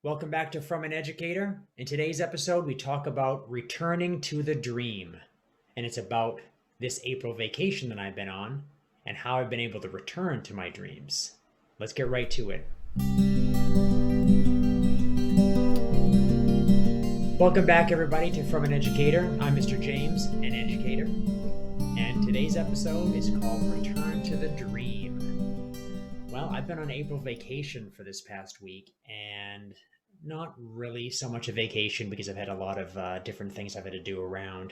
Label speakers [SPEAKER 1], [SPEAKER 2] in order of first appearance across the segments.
[SPEAKER 1] Welcome back to From an Educator. In today's episode, we talk about returning to the dream. And it's about this April vacation that I've been on and how I've been able to return to my dreams. Let's get right to it. Welcome back, everybody, to From an Educator. I'm Mr. James, an educator. And today's episode is called Return to the Dream. Well, I've been on April vacation for this past week, and not really so much a vacation because I've had a lot of different things I've had to do around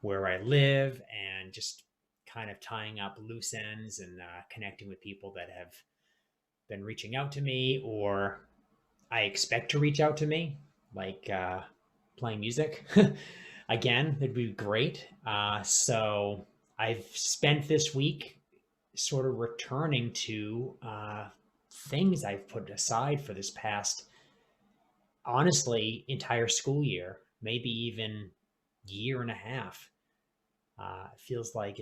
[SPEAKER 1] where I live and just kind of tying up loose ends and connecting with people that have been reaching out to me or I expect to reach out to me, like playing music. Again, it'd be great. So I've spent this week sort of returning to things I've put aside for this past, honestly, entire school year, maybe even year and a half. It feels like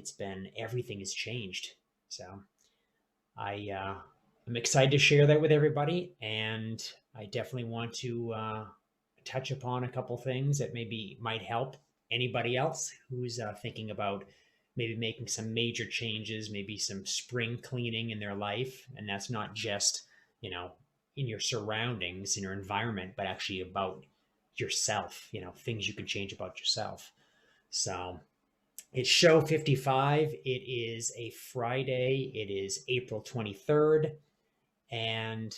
[SPEAKER 1] everything has changed. So I'm excited to share that with everybody, and I definitely want to touch upon a couple things that maybe might help anybody else who's thinking about maybe making some major changes, maybe some spring cleaning in their life. And that's not just, in your surroundings, in your environment, but actually about yourself, things you can change about yourself. So it's show 55. It is a Friday. It is April 23rd. And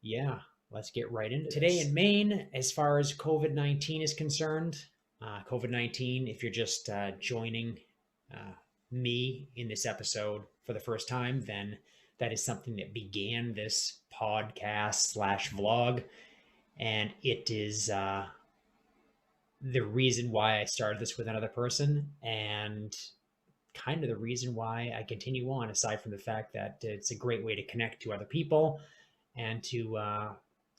[SPEAKER 1] yeah, let's get right into today in Maine. As far as COVID-19 is concerned, COVID-19, if you're just joining me in this episode for the first time, then that is something that began this podcast slash vlog. And it is the reason why I started this with another person and kind of the reason why I continue on, aside from the fact that it's a great way to connect to other people and to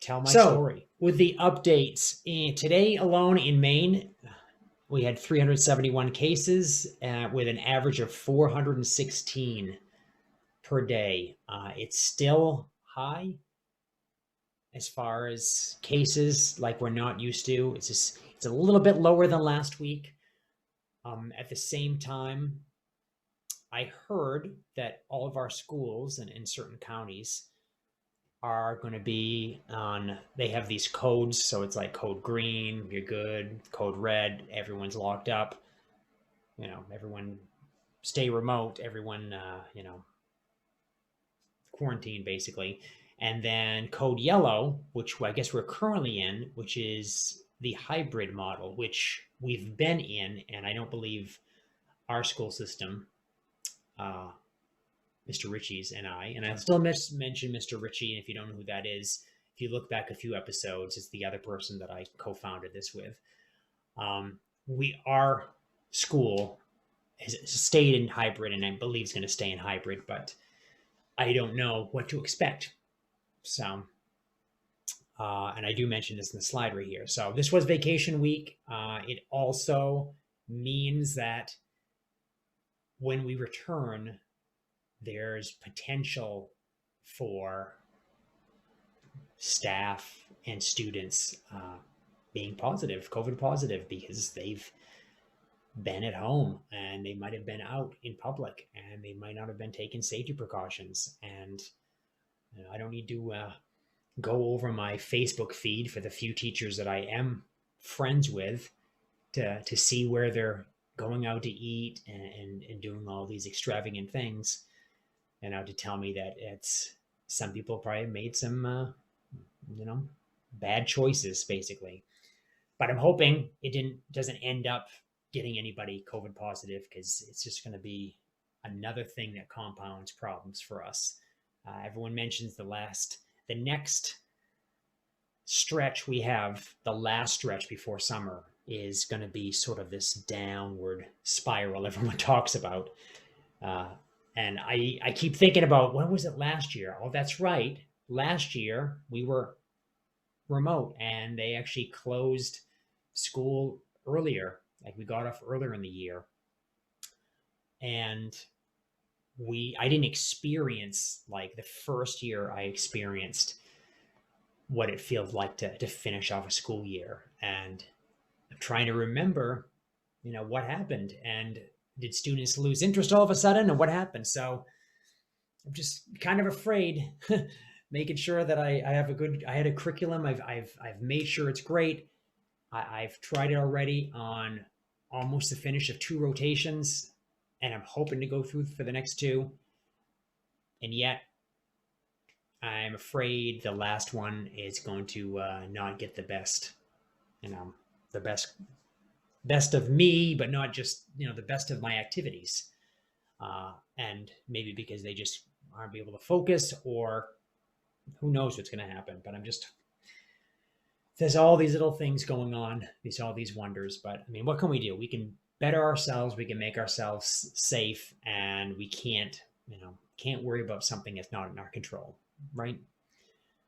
[SPEAKER 1] tell my story. With the updates, today alone in Maine, we had 371 cases with an average of 416 per day. It's still high as far as cases, like we're not used to. It's a little bit lower than last week. At the same time, I heard that all of our schools and in certain counties are going to be they have these codes. So it's like code green, you're good, code red, everyone's locked up, everyone stay remote, everyone, quarantine basically. And then code yellow, which I guess we're currently in, which is the hybrid model, which we've been in. And I don't believe our school system, Mr. Ritchie's and I still mention Mr. Ritchie. And if you don't know who that is, if you look back a few episodes, it's the other person that I co-founded this with. Our school has stayed in hybrid, and I believe it's going to stay in hybrid, but I don't know what to expect. So, and I do mention this in the slide right here. So this was vacation week. It also means that when we return, there's potential for staff and students being positive, COVID positive, because they've been at home and they might have been out in public and they might not have been taking safety precautions. And I don't need to go over my Facebook feed for the few teachers that I am friends with to see where they're going out to eat and doing all these extravagant things, to tell me that some people probably made some bad choices basically. But I'm hoping it doesn't end up getting anybody COVID positive, because it's just going to be another thing that compounds problems for us. Everyone mentions the next stretch we have, the last stretch before summer, is going to be sort of this downward spiral everyone talks about. And I keep thinking about, when was it last year? Oh, that's right. Last year we were remote and they actually closed school earlier. Like we got off earlier in the year. And I didn't experience, like the first year I experienced what it feels like to finish off a school year. And I'm trying to remember, what happened, and did students lose interest all of a sudden, and what happened? So I'm just kind of afraid, making sure that I had a curriculum. I've made sure it's great. I've tried it already on almost the finish of 2 rotations, and I'm hoping to go through for the next 2. And yet I'm afraid the last one is going to not get the best, the best of me, but not just, the best of my activities. And maybe because they just aren't able to focus, or who knows what's going to happen. But there's all these little things going on, all these wonders. But I mean, what can we do? We can better ourselves. We can make ourselves safe, and we can't worry about something that's not in our control, right?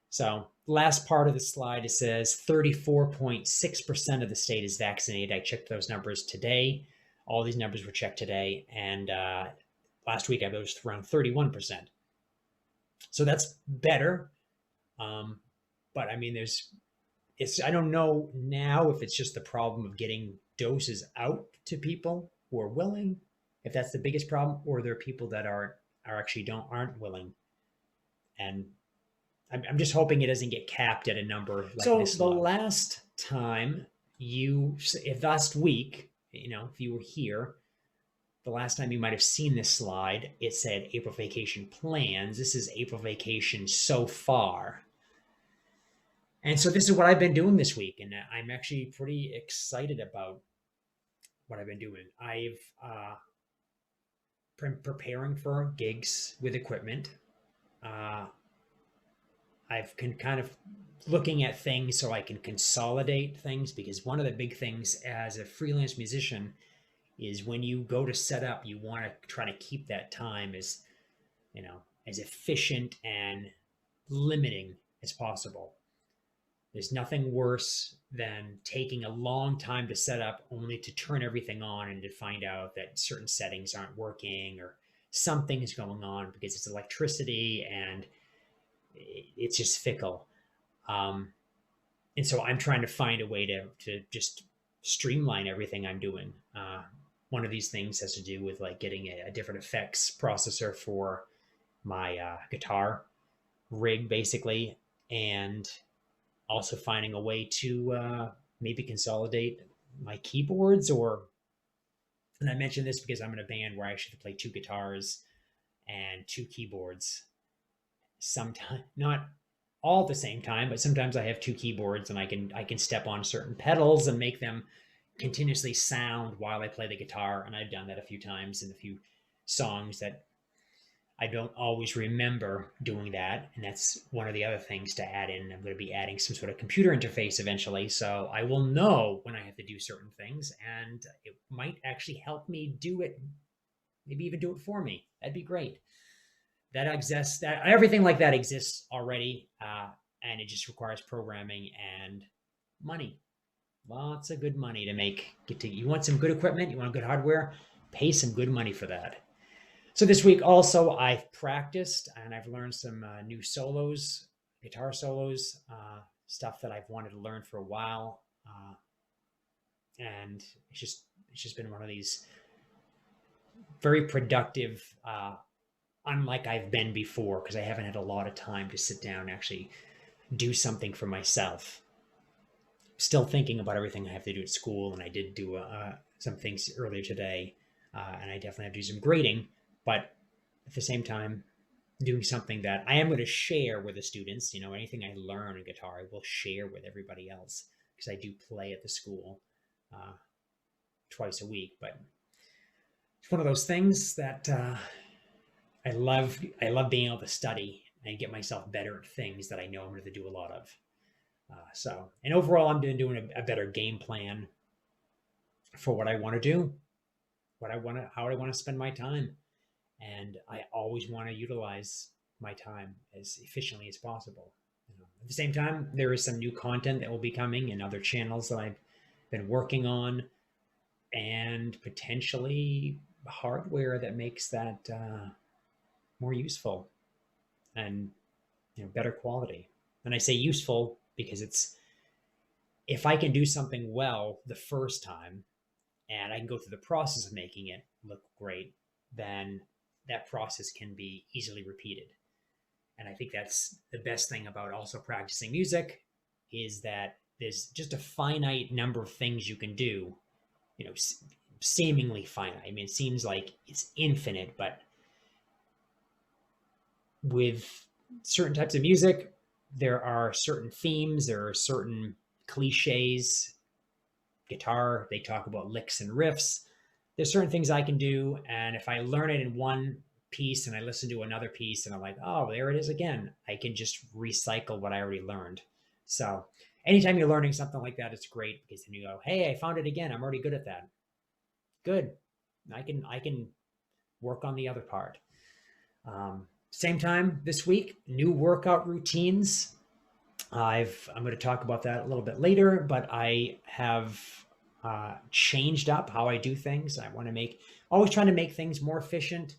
[SPEAKER 1] So last part of the slide, it says 34.6% of the state is vaccinated. I checked those numbers today. All these numbers were checked today. And last week I was around 31%. So that's better. But I mean, I don't know now if it's just the problem of getting doses out to people who are willing, if that's the biggest problem, or there are people that aren't willing. And I'm just hoping it doesn't get capped at a number like this. So the last time if last week, if you were here, the last time you might have seen this slide, it said April vacation plans. This is April vacation so far. And so this is what I've been doing this week, and I'm actually pretty excited about what I've been doing. I've been preparing for gigs with equipment. I've been kind of looking at things so I can consolidate things, because one of the big things as a freelance musician is when you go to set up, you want to try to keep that time as efficient and limiting as possible. There's nothing worse than taking a long time to set up only to turn everything on and to find out that certain settings aren't working or something's going on, because it's electricity and it's just fickle. And so I'm trying to find a way to just streamline everything I'm doing. One of these things has to do with like getting a different effects processor for my guitar rig, basically, and also finding a way to maybe consolidate my keyboards. And I mention this because I'm in a band where I actually play 2 guitars and 2 keyboards. Sometimes, not all at the same time, but sometimes I have 2 keyboards, and I can step on certain pedals and make them continuously sound while I play the guitar. And I've done that a few times in a few songs that I don't always remember doing that. And that's one of the other things to add in. I'm going to be adding some sort of computer interface eventually, so I will know when I have to do certain things, and it might actually help me do it, maybe even do it for me. That'd be great. That exists, that everything like that exists already, and it just requires programming and money. Lots of good money to make. You want some good equipment, you want good hardware, pay some good money for that. So this week also I've practiced and I've learned some new solos, guitar solos, stuff that I've wanted to learn for a while, and it's just been one of these very productive. Unlike I've been before, because I haven't had a lot of time to sit down and actually do something for myself. Still thinking about everything I have to do at school, and I did do some things earlier today, and I definitely have to do some grading, but at the same time, doing something that I am going to share with the students. Anything I learn in guitar, I will share with everybody else, because I do play at the school twice a week. But it's one of those things that I love being able to study and get myself better at things that I know I'm going to do a lot of. And overall, I'm doing a better game plan for what I want to do, how I want to spend my time. And I always want to utilize my time as efficiently as possible. At the same time, there is some new content that will be coming in other channels that I've been working on, and potentially hardware that makes that more useful and better quality. And I say useful because if I can do something well the first time and I can go through the process of making it look great, then that process can be easily repeated. And I think that's the best thing about also practicing music, is that there's just a finite number of things you can do, seemingly finite. I mean, it seems like it's infinite, but with certain types of music, there are certain themes, there are certain cliches. Guitar, they talk about licks and riffs. There's certain things I can do, and if I learn it in one piece and I listen to another piece and I'm like, oh, there it is again, I can just recycle what I already learned. So anytime you're learning something like that, it's great, because then you go, hey, I found it again. I'm already good at that. Good. I can work on the other part. Same time this week, new workout routines. I'm going to talk about that a little bit later, but I have changed up how I do things. I want to always trying to make things more efficient,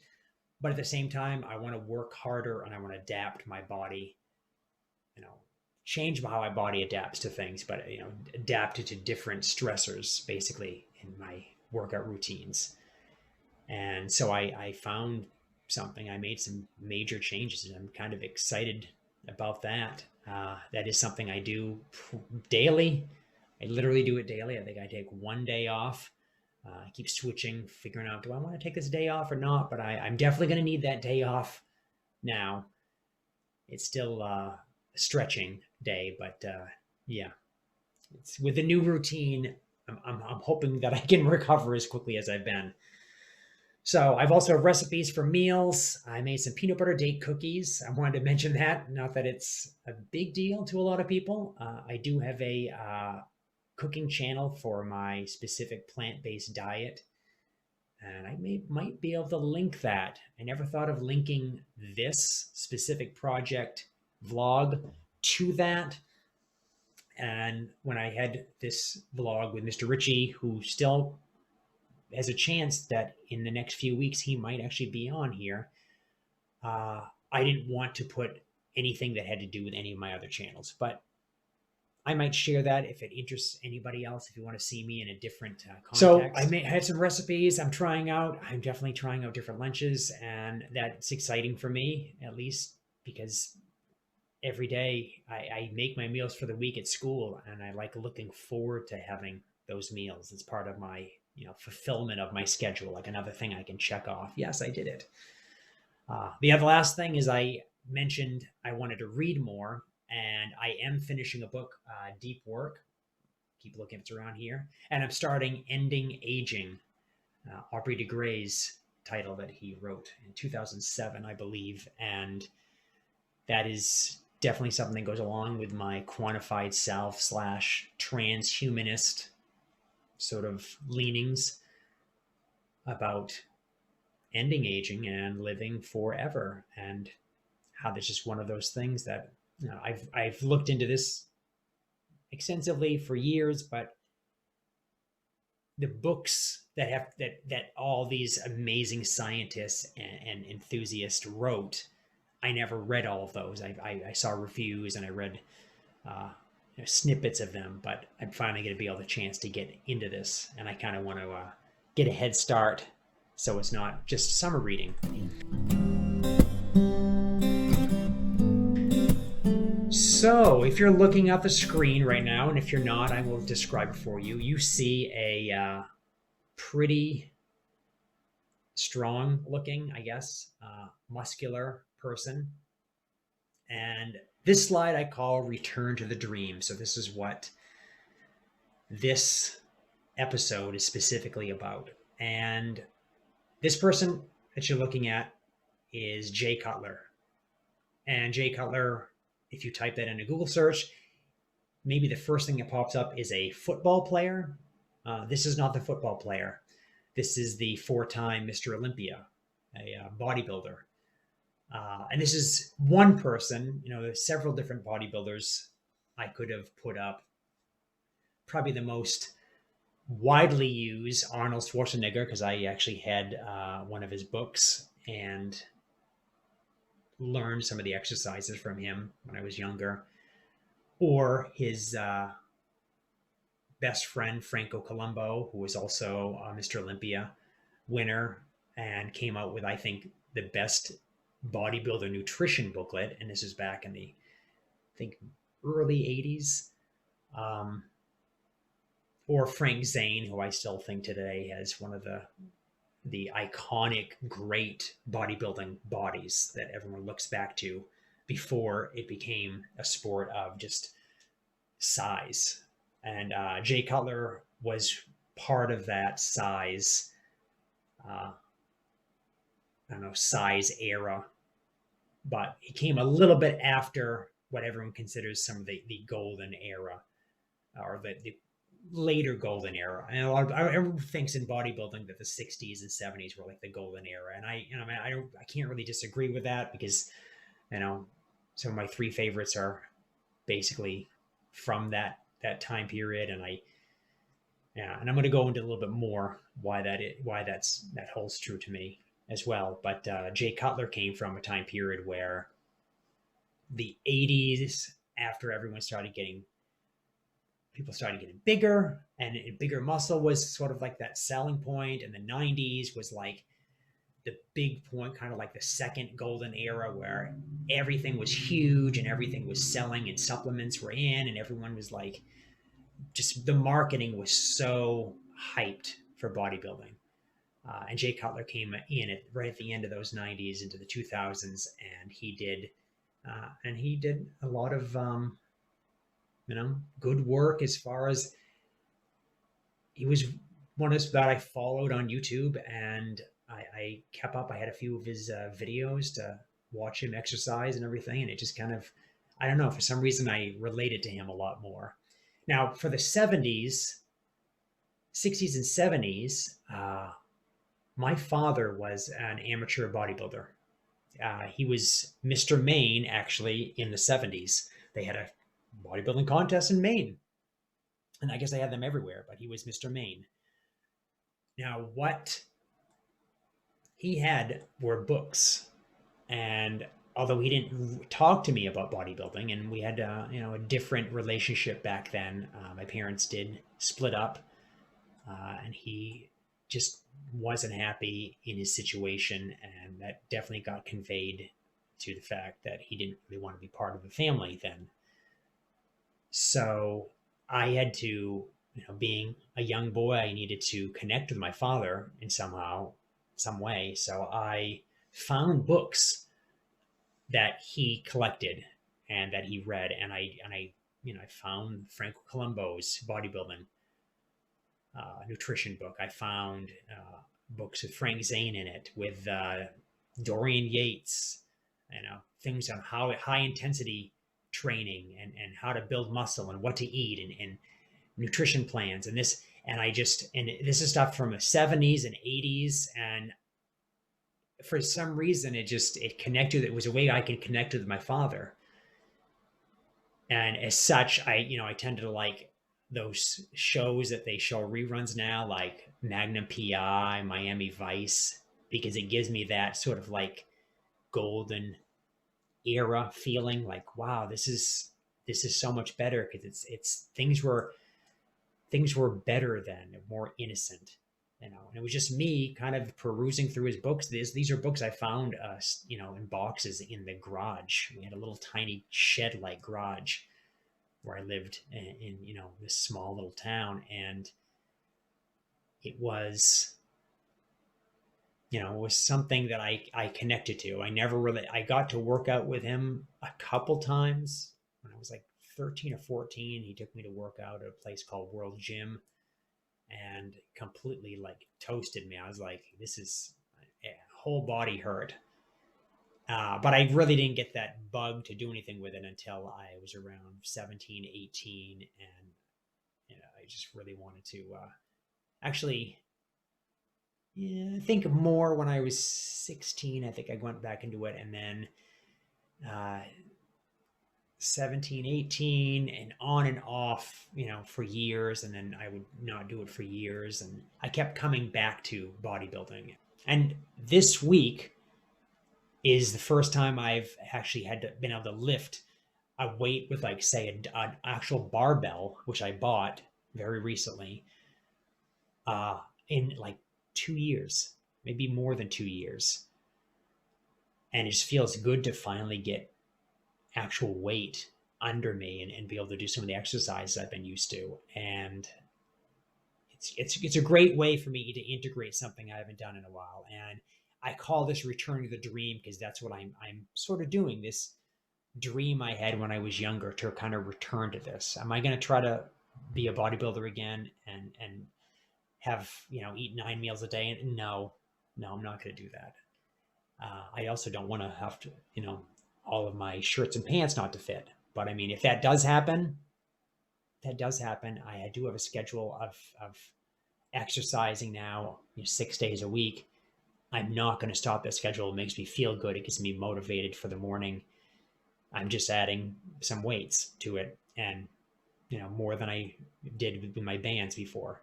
[SPEAKER 1] but at the same time, I want to work harder and I want to adapt my body, change how my body adapts to things, but, adapt it to different stressors, basically, in my workout routines. And so I found something. I made some major changes, and I'm kind of excited about that. That is something I do daily. I literally do it daily. I think I take one day off. I keep switching, figuring out, do I want to take this day off or not? But I'm definitely going to need that day off now. It's still a stretching day, but yeah, it's with a new routine. I'm hoping that I can recover as quickly as I've been. So I've also have recipes for meals. I made some peanut butter date cookies. I wanted to mention that. Not that it's a big deal to a lot of people. I do have a cooking channel for my specific plant-based diet, and I might be able to link that. I never thought of linking this specific project vlog to that. And when I had this vlog with Mr. Ritchie, who still has a chance that in the next few weeks he might actually be on here, I didn't want to put anything that had to do with any of my other channels, but I might share that if it interests anybody else, if you want to see me in a different context. So I had some recipes I'm trying out. I'm definitely trying out different lunches, and that's exciting for me, at least, because every day I make my meals for the week at school, and I like looking forward to having those meals. It's part of my fulfillment of my schedule, like another thing I can check off. Yes, I did it. The other last thing is I mentioned I wanted to read more, and I am finishing a book, Deep Work. Keep looking if it's around here. And I'm starting Ending Aging, Aubrey de Grey's title that he wrote in 2007, I believe. And that is definitely something that goes along with my quantified self / transhumanist sort of leanings about ending aging and living forever, and how that's just one of those things that I've looked into this extensively for years, but the books that all these amazing scientists and enthusiasts wrote, I never read all of those. I saw reviews and I read snippets of them, but I'm finally going to be able to chance to get into this, and I kind of want to get a head start, so it's not just summer reading. So if you're looking at the screen right now, and if you're not, I will describe it for you. You see a pretty strong looking, I guess, muscular person. And this slide I call Return to the Dream. So this is what this episode is specifically about. And this person that you're looking at is Jay Cutler. And Jay Cutler, if you type that in a Google search, maybe the first thing that pops up is a football player. This is not the football player. This is the 4-time Mr. Olympia, a bodybuilder. And this is one person. There's several different bodybuilders I could have put up. Probably the most widely used, Arnold Schwarzenegger, because I actually had one of his books and learned some of the exercises from him when I was younger. or his best friend, Franco Colombo, who was also Mr. Olympia winner and came out with, I think, the best bodybuilder nutrition booklet. And this is back in the, I think, early 80s. Or Frank Zane, who I still think today has one of the iconic, great bodybuilding bodies that everyone looks back to before it became a sport of just size. And Jay Cutler was part of that size, I don't know, size era, but he came a little bit after what everyone considers some of the golden era, or the later golden era. And everyone thinks in bodybuilding that the 60s and 70s were like the golden era. And I can't really disagree with that, because, some of my three favorites are basically from that time period. And and I'm going to go into a little bit more why that holds true to me as well. But Jay Cutler came from a time period where the 80s, after people started getting bigger, and bigger muscle was sort of like that selling point. And the 90s was like the big point, kind of like the second golden era, where everything was huge and everything was selling and supplements were in, and everyone was like, just the marketing was so hyped for bodybuilding. And Jay Cutler came in right at the end of those 90s into the 2000s, and he did a lot of good work. As far as, he was one that I followed on YouTube, and I kept up. I had a few of his videos to watch him exercise and everything, and it just kind of, I don't know, for some reason I related to him a lot more. Now, for the 60s and 70s, my father was an amateur bodybuilder. He was Mr. Maine, actually, in the 70s. They had a bodybuilding contest in Maine. And I guess they had them everywhere, but he was Mr. Maine. Now, what he had were books. And although he didn't talk to me about bodybuilding, and we had a different relationship back then, my parents did split up, and he just wasn't happy in his situation, and that definitely got conveyed to the fact that he didn't really want to be part of the family then. So I had to, being a young boy, I needed to connect with my father in some way. So I found books that he collected and that he read, and I found Franco Colombo's bodybuilding nutrition book. I found books with Frank Zane in it, with Dorian Yates, things on how high intensity training and how to build muscle and what to eat, and nutrition plans, and this is stuff from the 70s and 80s. And for some reason, it connected. It was a way I could connect with my father. And as such, I tended to like those shows that they show reruns now, like Magnum PI, Miami Vice, because it gives me that sort of like golden era feeling, like, wow, this is so much better, because it's things were better then, more innocent, and it was just me kind of perusing through his books. These are books I found in boxes in the garage. We had a little tiny shed like garage where I lived in this small little town, and it was something that I connected to. I got to work out with him a couple times when I was like 13 or 14. He took me to work out at a place called World Gym, and completely like toasted me. I was like, this is whole body hurt. But I really didn't get that bug to do anything with it until I was around 17, 18. And I just really wanted to actually, I think more when I was 16. I think I went back into it, and then 17, 18, and on and off, for years. And then I would not do it for years. And I kept coming back to bodybuilding. And this week is the first time I've actually been able to lift a weight with like, say, an actual barbell, which I bought very recently, uh, in like 2 years, maybe more than 2 years. And it just feels good to finally get actual weight under me and be able to do some of the exercises I've been used to. And it's a great way for me to integrate something I haven't done in a while. And I call this returning to the dream, because that's what I'm sort of doing. This dream I had when I was younger, to kind of return to this. Am I going to try to be a bodybuilder again and have, eat 9 meals a day? And no, I'm not going to do that. I also don't want to have to, all of my shirts and pants not to fit. But I mean, if that does happen, I do have a schedule of exercising now, 6 days a week. I'm not going to stop that schedule. It makes me feel good. It gets me motivated for the morning. I'm just adding some weights to it, and more than I did with my bands before.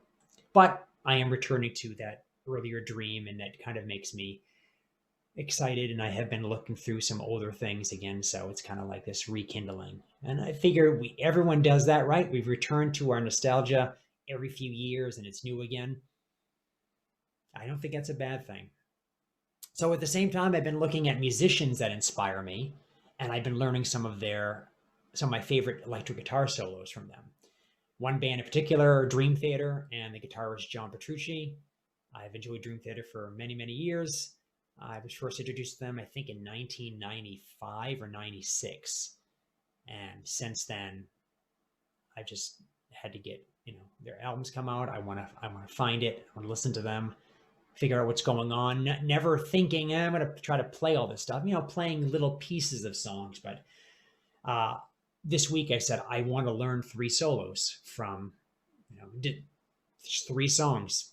[SPEAKER 1] But I am returning to that earlier dream, and that kind of makes me excited. And I have been looking through some older things again, so it's kind of like this rekindling. And I figure everyone does that, right? We've returned to our nostalgia every few years, and it's new again. I don't think that's a bad thing. So at the same time, I've been looking at musicians that inspire me, and I've been learning some of my favorite electric guitar solos from them. One band in particular, Dream Theater, and the guitarist John Petrucci. I've enjoyed Dream Theater for many, many years. I was first introduced to them, I think, in 1995 or 96. And since then, I just had to get, their albums come out. I want to find it. I want to listen to them, figure out what's going on. Never thinking, I'm going to try to play all this stuff, playing little pieces of songs. But this week I said, I want to learn 3 solos from, 3 songs.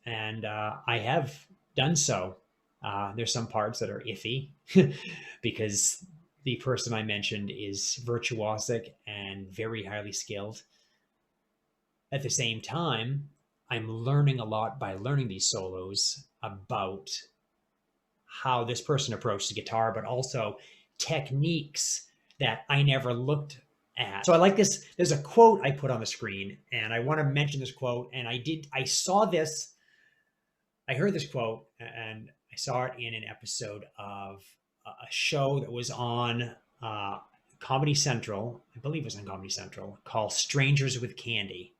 [SPEAKER 1] And I have done so. There's some parts that are iffy because the person I mentioned is virtuosic and very highly skilled. At the same time, I'm learning a lot by learning these solos about how this person approaches guitar, but also techniques that I never looked at. So I like this. There's a quote I put on the screen, and I want to mention this quote. And I saw this, I heard this quote, and I saw it in an episode of a show that was on Comedy Central. I believe it was on Comedy Central, called Strangers with Candy,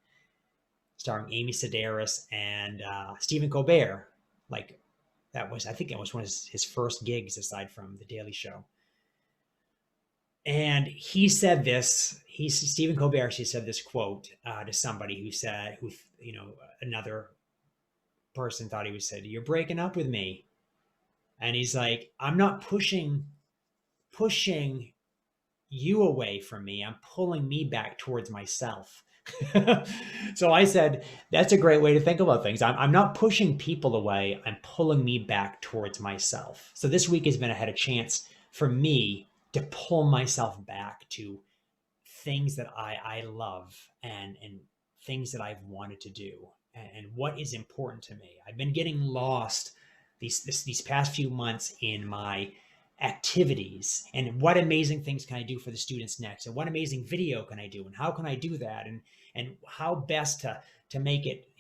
[SPEAKER 1] starring Amy Sedaris and Stephen Colbert. Like, I think that was one of his first gigs aside from The Daily Show. And he said this, Stephen Colbert, he said this quote to somebody who another person thought he said, "You're breaking up with me." And he's like, "I'm not pushing you away from me. I'm pulling me back towards myself." So I said, that's a great way to think about things. I'm not pushing people away. I'm pulling me back towards myself. So this week has been a chance for me to pull myself back to things that I love and things that I've wanted to do and what is important to me. I've been getting lost these past few months in my activities and what amazing things can I do for the students next, and what amazing video can I do, and how can I do that, and how best to make it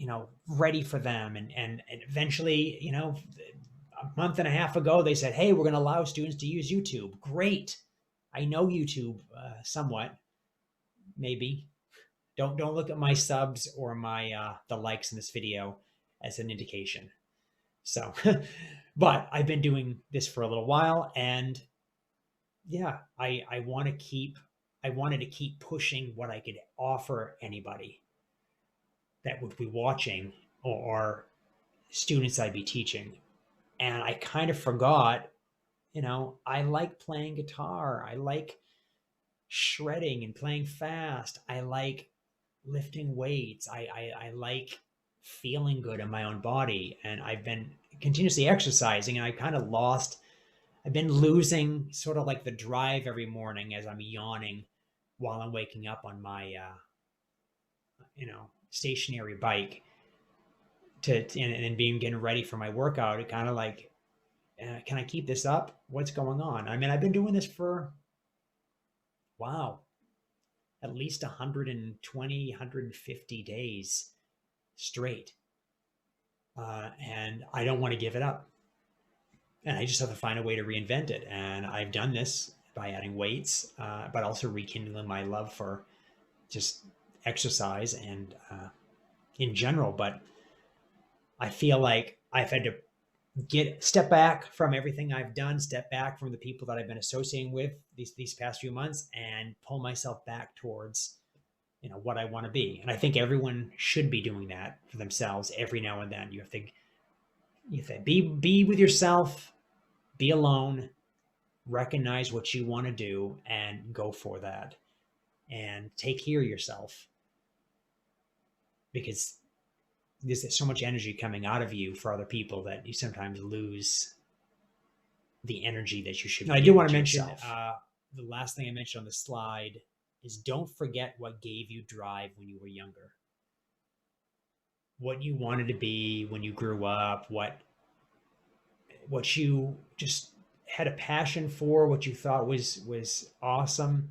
[SPEAKER 1] ready for them. And eventually, a month and a half ago, they said, "Hey, we're going to allow students to use YouTube." Great. I know YouTube somewhat, maybe. Don't look at my subs or my the likes in this video as an indication. So, but I've been doing this for a little while, and yeah, I wanted to keep pushing what I could offer anybody that would be watching or students I'd be teaching. And I kind of forgot, I like playing guitar. I like shredding and playing fast. I like lifting weights. I like feeling good in my own body. And I've been continuously exercising, and I've been losing sort of like the drive every morning as I'm yawning while I'm waking up on my, stationary bike and getting ready for my workout. It kind of like, can I keep this up? What's going on? I mean, I've been doing this for wow, at least 120, 150 days straight. And I don't want to give it up. And I just have to find a way to reinvent it. And I've done this by adding weights, but also rekindling my love for just exercise and in general. But I feel like I've had to step back from everything I've done, step back from the people that I've been associating with these past few months, and pull myself back towards what I want to be. And I think everyone should be doing that for themselves every now and then. You have to be with yourself, be alone, recognize what you want to do, and go for that. And take care of yourself, because there's so much energy coming out of you for other people that you sometimes lose the energy that you should be. I do want to mention the last thing I mentioned on the slide is don't forget what gave you drive when you were younger. What you wanted to be when you grew up, what you just had a passion for, what you thought was awesome,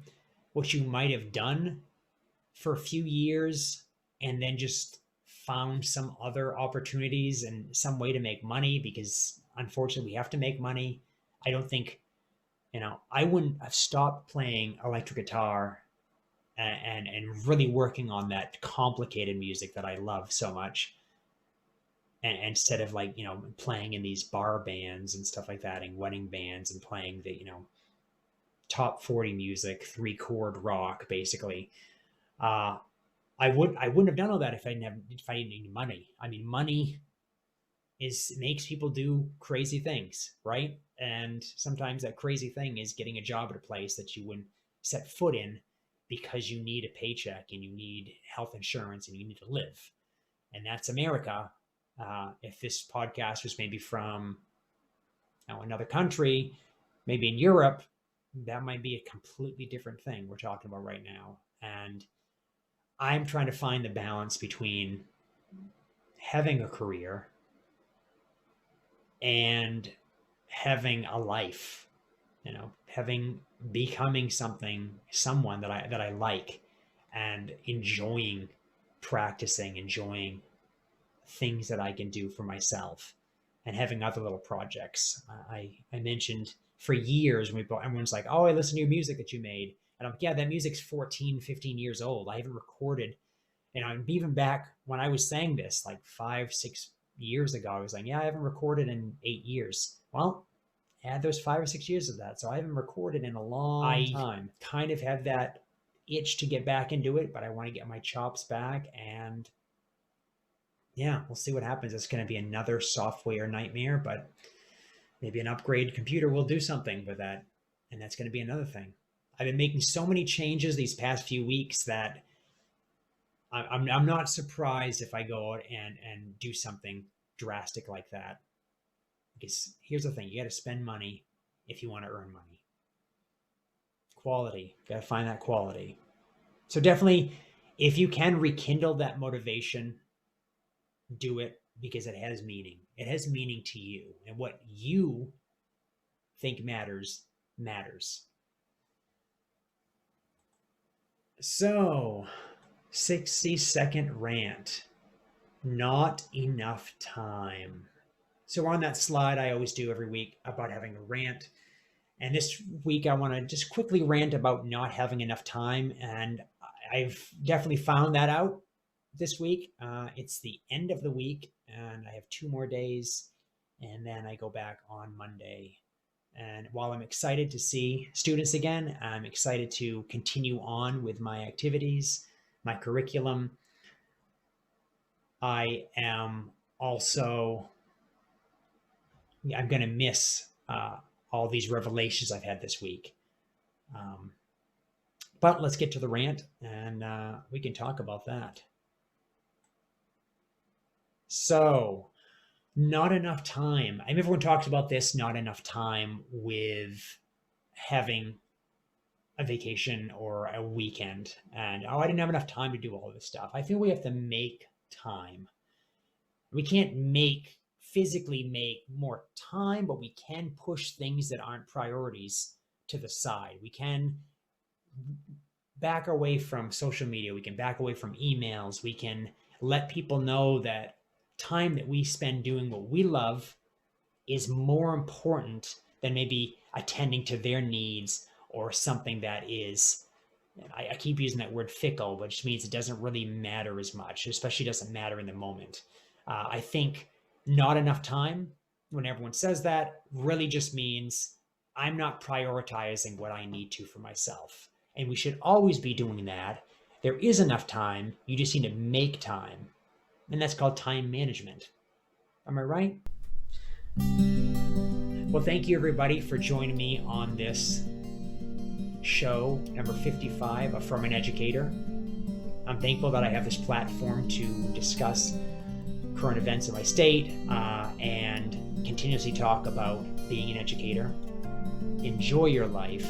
[SPEAKER 1] what you might have done for a few years and then just found some other opportunities and some way to make money, because unfortunately we have to make money. I don't think, I wouldn't have stopped playing electric guitar and really working on that complicated music that I love so much. And instead of playing in these bar bands and stuff like that and wedding bands and playing the, top 40 music, 3-chord rock, basically. I wouldn't have done all that if I didn't need money. I mean, money makes people do crazy things, right? And sometimes that crazy thing is getting a job at a place that you wouldn't set foot in because you need a paycheck and you need health insurance and you need to live. And that's America. If this podcast was maybe from another country, maybe in Europe, that might be a completely different thing we're talking about right now. And I'm trying to find the balance between having a career and having a life, becoming someone that I like, and enjoying practicing, enjoying things that I can do for myself, and having other little projects. I mentioned for years when everyone's like, oh, I listen to your music that you made. And I'm like, yeah, that music's 14, 15 years old. I haven't recorded. And even back when I was saying this, like 5, 6 years ago, I was like, yeah, I haven't recorded in 8 years. Well, add those 5 or 6 years of that. So I haven't recorded in a long time. Kind of have that itch to get back into it, but I want to get my chops back. And yeah, we'll see what happens. It's going to be another software nightmare, but maybe an upgrade computer will do something with that. And that's going to be another thing. I've been making so many changes these past few weeks that I'm not surprised if I go out and do something drastic like that. Because here's the thing, you got to spend money if you want to earn money. Quality, got to find that quality. So definitely, if you can rekindle that motivation, do it, because it has meaning. It has meaning to you, and what you think matters. So 60-second rant. Not enough time. So on that slide I always do every week about having a rant. And this week I want to just quickly rant about not having enough time. And I've definitely found that out this week. It's the end of the week and I have 2 more days. And then I go back on Monday. And while I'm excited to see students again, I'm excited to continue on with my activities, my curriculum. I am also, I'm going to miss all these revelations I've had this week. But let's get to the rant and we can talk about that. So, not enough time. I mean, everyone talks about this, not enough time with having a vacation or a weekend. And, oh, I didn't have enough time to do all this stuff. I feel we have to make time. We can't physically make more time, but we can push things that aren't priorities to the side. We can back away from social media. We can back away from emails. We can let people know that time that we spend doing what we love is more important than maybe attending to their needs or something that is, I keep using that word fickle, which means it doesn't really matter as much, especially doesn't matter in the moment. I think not enough time, when everyone says that, really just means I'm not prioritizing what I need to for myself. And we should always be doing that. There is enough time. You just need to make time. And that's called time management. Am I right? Well, thank you everybody for joining me on this show, number 55 of From an Educator. I'm thankful that I have this platform to discuss current events in my state and continuously talk about being an educator. Enjoy your life,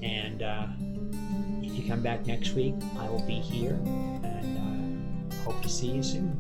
[SPEAKER 1] and if you come back next week, I will be here, and hope to see you soon.